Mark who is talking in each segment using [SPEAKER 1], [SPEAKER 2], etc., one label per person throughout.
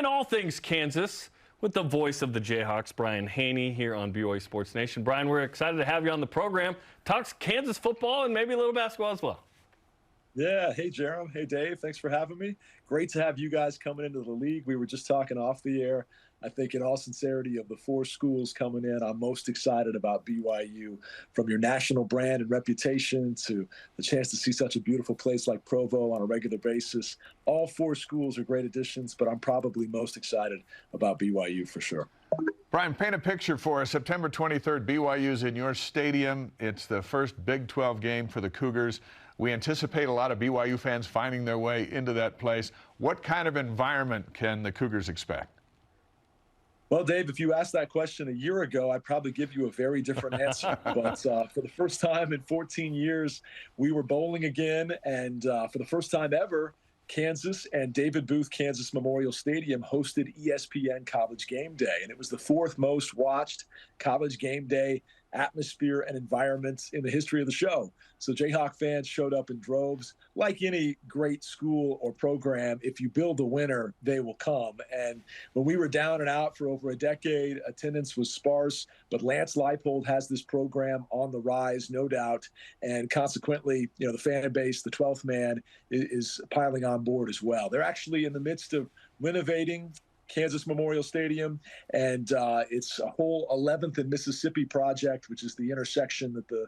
[SPEAKER 1] and all things Kansas with the voice of the Jayhawks, Brian Hanni, here on BYU Sports Nation. Brian, we're excited to have you on the program. Talks Kansas football and maybe a little basketball as well.
[SPEAKER 2] Yeah. Hey, Jarom. Hey, Dave. Thanks for having me. Great to have you guys coming into the league. We were just talking off the air. I think in all sincerity, of the four schools coming in, I'm most excited about BYU, from your national brand and reputation to the chance to see such a beautiful place like Provo on a regular basis. All four schools are great additions, but I'm probably most excited about BYU for sure.
[SPEAKER 3] Brian, paint a picture for us. September 23rd, BYU's in your stadium. It's the first Big 12 game for the Cougars. We anticipate a lot of BYU fans finding their way into that place. What kind of environment can the Cougars expect?
[SPEAKER 2] Well, Dave, if you asked that question a year ago, I'd probably give you a very different answer. But for the first time in 14 years, we were bowling again. And for the first time ever, Kansas and David Booth Kansas Memorial Stadium hosted ESPN College Game Day. And it was the fourth most watched College Game Day atmosphere and environments in the history of the show. So Jayhawk fans showed up in droves. Like any great school or program, if you build a winner, they will come. And when we were down and out for over a decade, attendance was sparse. But Lance Leipold has this program on the rise, no doubt. And consequently, you know, the fan base, the 12th man, is piling on board as well. They're actually in the midst of renovating Kansas Memorial Stadium, and it's a whole 11th and Mississippi project, which is the intersection that the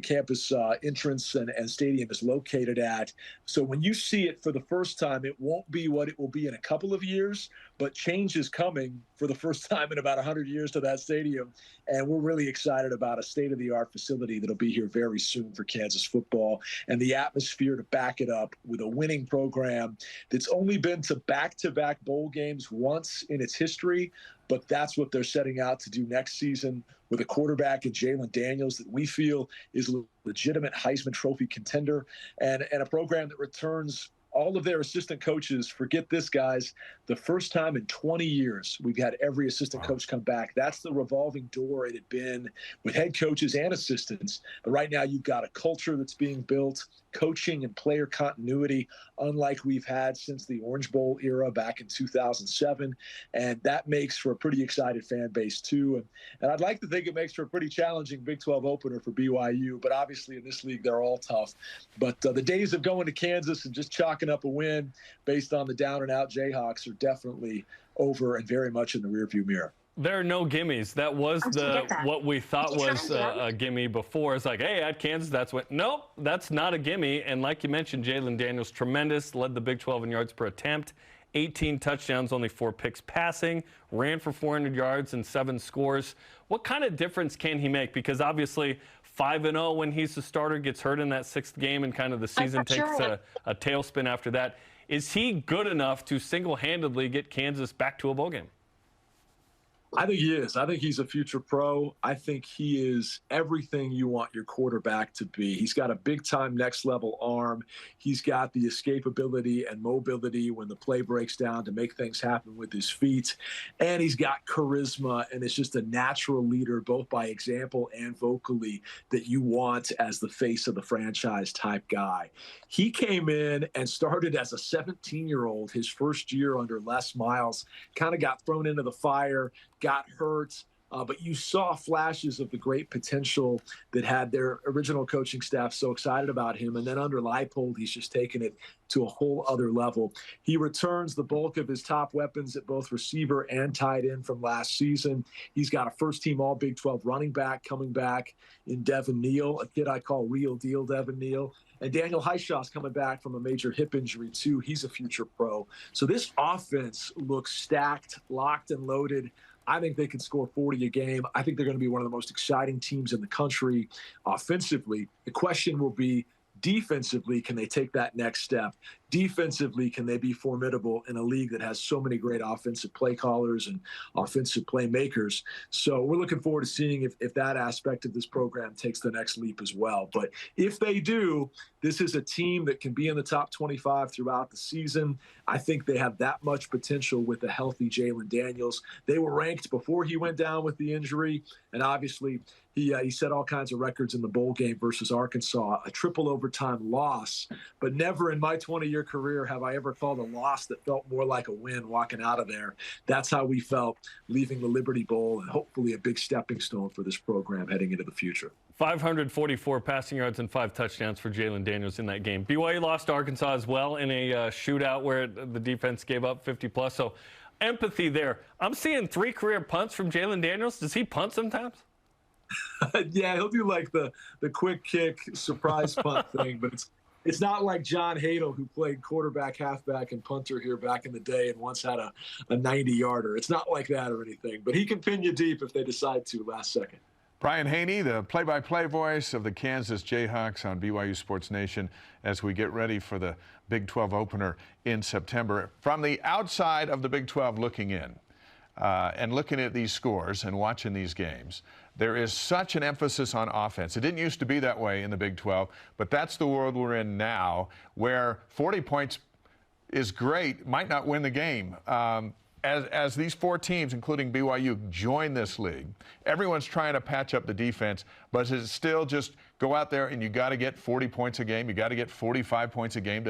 [SPEAKER 2] campus entrance and stadium is located at. So when you see it for the first time, it won't be what it will be in a couple of years, but change is coming for the first time in about 100 years to that stadium. And we're really excited about a state-of-the-art facility that'll be here very soon for Kansas football, and the atmosphere to back it up with a winning program that's only been to back-to-back bowl games once in its history. But that's what they're setting out to do next season, with a quarterback in Jalen Daniels that we feel is a legitimate Heisman Trophy contender, and a program that returns all of their assistant coaches. Forget this, guys. The first time in 20 years we've had every assistant coach come back. That's the revolving door it had been with head coaches and assistants. But right now you've got a culture that's being built, coaching and player continuity, unlike we've had since the Orange Bowl era back in 2007. And that makes for a pretty excited fan base, too. And I'd like to think it makes for a pretty challenging Big 12 opener for BYU. But obviously in this league, they're all tough. But the days of going to Kansas and just chalking up a win based on the down-and-out Jayhawks are definitely over and very much in the rearview mirror.
[SPEAKER 1] There are no gimmies. That was what we thought was a gimme before. It's like, hey, at Kansas, that's what. Nope, that's not a gimme. And like you mentioned, Jalen Daniels, tremendous, led the Big 12 in yards per attempt, 18 touchdowns, only 4 picks passing, ran for 400 yards and 7 scores. What kind of difference can he make? Because obviously 5-0 when he's the starter, gets hurt in that 6th game, and kind of the season takes a tailspin after that. Is he good enough to single-handedly get Kansas back to a bowl game?
[SPEAKER 2] I think he is. I think he's a future pro. I think he is everything you want your quarterback to be. He's got a big-time next-level arm. He's got the escapability and mobility when the play breaks down to make things happen with his feet. And he's got charisma, and is just a natural leader, both by example and vocally, that you want as the face of the franchise type guy. He came in and started as a 17-year-old, his first year under Les Miles, kind of got thrown into the fire, got hurt, but you saw flashes of the great potential that had their original coaching staff so excited about him. And then under Leipold, he's just taken it to a whole other level. He returns the bulk of his top weapons at both receiver and tight end from last season. He's got a first-team All-Big 12 running back coming back in Devin Neal, a kid I call real deal Devin Neal. And Daniel Highshaw's coming back from a major hip injury, too. He's a future pro. So this offense looks stacked, locked, and loaded. I think they can score 40 a game. I think they're going to be one of the most exciting teams in the country offensively. The question will be, defensively, can they take that next step? Defensively, can they be formidable in a league that has so many great offensive play callers and offensive playmakers? So we're looking forward to seeing if that aspect of this program takes the next leap as well. But if they do, this is a team that can be in the top 25 throughout the season. I think they have that much potential with a healthy Jalen Daniels. They were ranked before he went down with the injury, and obviously he set all kinds of records in the bowl game versus Arkansas, a triple overtime loss. But never in my 20 years 20-year career have I ever called a loss that felt more like a win walking out of there. That's how we felt leaving the Liberty Bowl, and hopefully a big stepping stone for this program heading into the future.
[SPEAKER 1] 544 passing yards and 5 touchdowns for Jaylen Daniels in that game. BYU lost to Arkansas as well in a shootout where the defense gave up 50-plus. So empathy there. I'm seeing 3 career punts from Jaylen Daniels. Does he punt sometimes?
[SPEAKER 2] Yeah, he'll do like the quick kick surprise punt thing, but it's not like John Hadel, who played quarterback, halfback, and punter here back in the day and once had a 90-yarder. It's not like that or anything, but he can pin you deep if they decide to last second.
[SPEAKER 3] Brian Hanni, the play-by-play voice of the Kansas Jayhawks on BYU Sports Nation as we get ready for the Big 12 opener in September. From the outside of the Big 12 looking in and looking at these scores and watching these games, there is such an emphasis on offense. It didn't used to be that way in the Big 12, but that's the world we're in now, where 40 points is great, might not win the game. As these 4 teams, including BYU, join this league, everyone's trying to patch up the defense, but it's still just go out there and you got to get 40 points a game. You got to get 45 points a game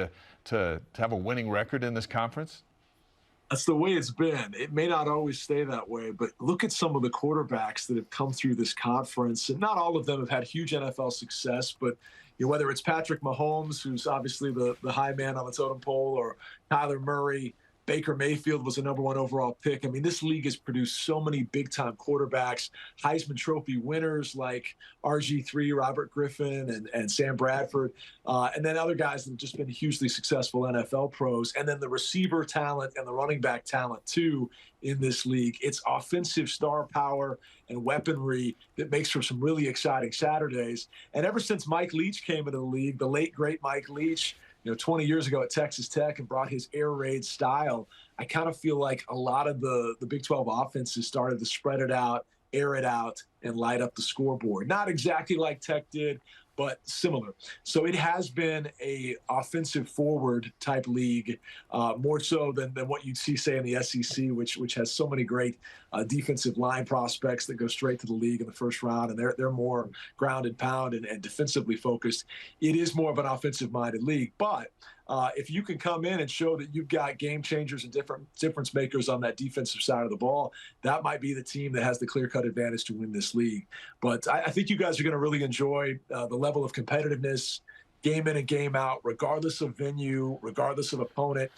[SPEAKER 3] to have a winning record in this conference?
[SPEAKER 2] That's the way it's been. It may not always stay that way, but look at some of the quarterbacks that have come through this conference, and not all of them have had huge NFL success, but whether it's Patrick Mahomes, who's obviously the high man on the totem pole, or Kyler Murray, Baker Mayfield was a #1 overall pick. I mean, this league has produced so many big-time quarterbacks, Heisman Trophy winners like RG3, Robert Griffin, and Sam Bradford, and then other guys that have just been hugely successful NFL pros, and then the receiver talent and the running back talent, too, in this league. It's offensive star power and weaponry that makes for some really exciting Saturdays. And ever since Mike Leach came into the league, the late, great Mike Leach, 20 years ago at Texas Tech, and brought his air raid style, I kind of feel like a lot of the Big 12 offenses started to spread it out, air it out, and light up the scoreboard. Not exactly like Tech did, but similar. So it has been a offensive forward type league, more so than what you'd see, say, in the SEC, which has so many great defensive line prospects that go straight to the league in the first round, and they're more ground and pound and defensively focused. It is more of an offensive-minded league, but if you can come in and show that you've got game changers and difference makers on that defensive side of the ball, that might be the team that has the clear-cut advantage to win this league. But I think you guys are going to really enjoy the level of competitiveness, game in and game out, regardless of venue, regardless of opponent.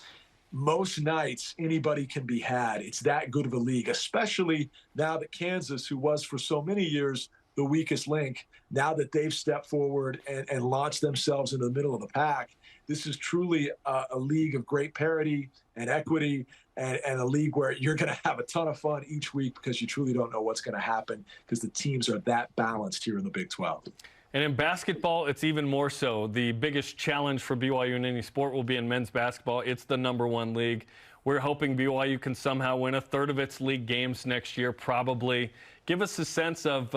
[SPEAKER 2] Most nights, anybody can be had. It's that good of a league, especially now that Kansas, who was for so many years the weakest link, now that they've stepped forward and launched themselves into the middle of the pack, this is truly a league of great parity and equity, and a league where you're going to have a ton of fun each week because you truly don't know what's going to happen because the teams are that balanced here in the Big 12.
[SPEAKER 1] And in basketball, it's even more so. The biggest challenge for BYU in any sport will be in men's basketball. It's the #1 league. We're hoping BYU can somehow win a third of its league games next year, probably. Give us a sense of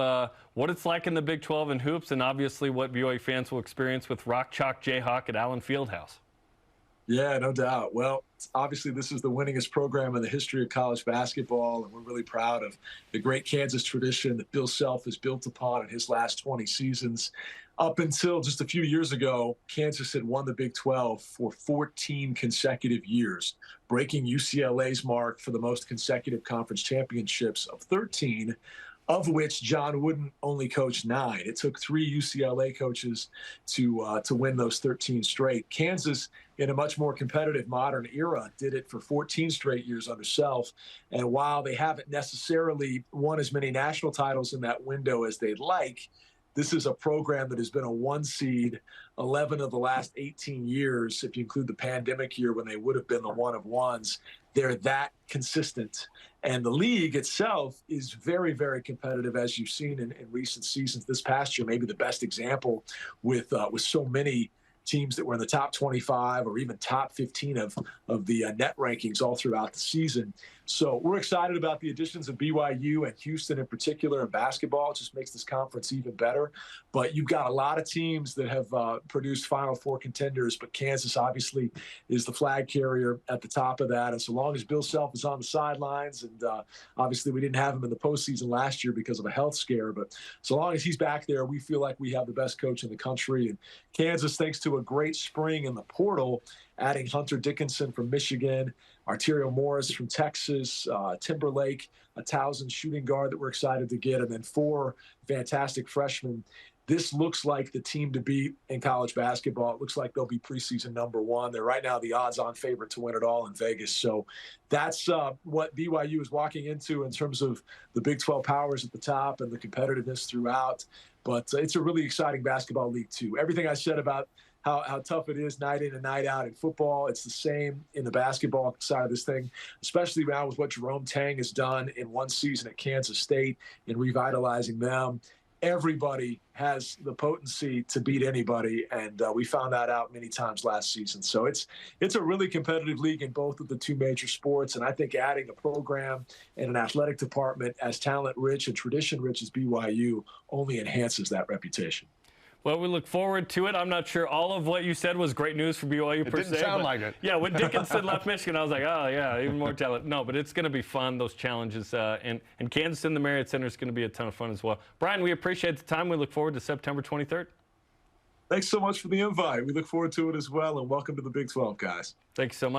[SPEAKER 1] what it's like in the Big 12 in hoops, and obviously what BYU fans will experience with Rock Chalk Jayhawk at Allen Fieldhouse.
[SPEAKER 2] Yeah, no doubt. Well, obviously this is the winningest program in the history of college basketball, and we're really proud of the great Kansas tradition that Bill Self has built upon in his last 20 seasons. Up until just a few years ago, Kansas had won the Big 12 for 14 consecutive years, breaking UCLA's mark for the most consecutive conference championships of 13, of which John Wooden only coached 9. It took 3 UCLA coaches to win those 13 straight. Kansas, in a much more competitive modern era, did it for 14 straight years under Self. And while they haven't necessarily won as many national titles in that window as they'd like, this is a program that has been a 1 seed 11 of the last 18 years, if you include the pandemic year when they would have been the 1 of 1s. They're that consistent. And the league itself is very, very competitive, as you've seen in recent seasons. This past year, maybe the best example with so many teams that were in the top 25 or even top 15 of the net rankings all throughout the season. So we're excited about the additions of BYU and Houston in particular in basketball. It just makes this conference even better. But you've got a lot of teams that have produced Final Four contenders, but Kansas obviously is the flag carrier at the top of that. And so long as Bill Self is on the sidelines, and obviously we didn't have him in the postseason last year because of a health scare, but so long as he's back there, we feel like we have the best coach in the country. And Kansas, thanks to to a great spring in the portal, adding Hunter Dickinson from Michigan, Arterio Morris from Texas, Timberlake, a Towson shooting guard that we're excited to get, and then 4 fantastic freshmen. This looks like the team to beat in college basketball. It looks like they'll be preseason #1. They're right now the odds-on favorite to win it all in Vegas. So that's what BYU is walking into in terms of the Big 12 powers at the top and the competitiveness throughout. But it's a really exciting basketball league, too. Everything I said about how tough it is night in and night out in football, it's the same in the basketball side of this thing, especially now with what Jarom Tang has done in 1 season at Kansas State in revitalizing them. Everybody has the potency to beat anybody, and we found that out many times last season. So it's a really competitive league in both of the 2 major sports, and I think adding a program and an athletic department as talent-rich and tradition-rich as BYU only enhances that reputation.
[SPEAKER 1] Well, we look forward to it. I'm not sure all of what you said was great news for BYU per se.
[SPEAKER 3] It didn't sound like it.
[SPEAKER 1] Yeah, when Dickinson left Michigan, I was like, oh, yeah, even more talent. No, but it's going to be fun, those challenges. And Kansas in the Marriott Center is going to be a ton of fun as well. Brian, we appreciate the time. We look forward to September 23rd.
[SPEAKER 2] Thanks so much for the invite. We look forward to it as well, and welcome to the Big 12, guys.
[SPEAKER 1] Thanks so much.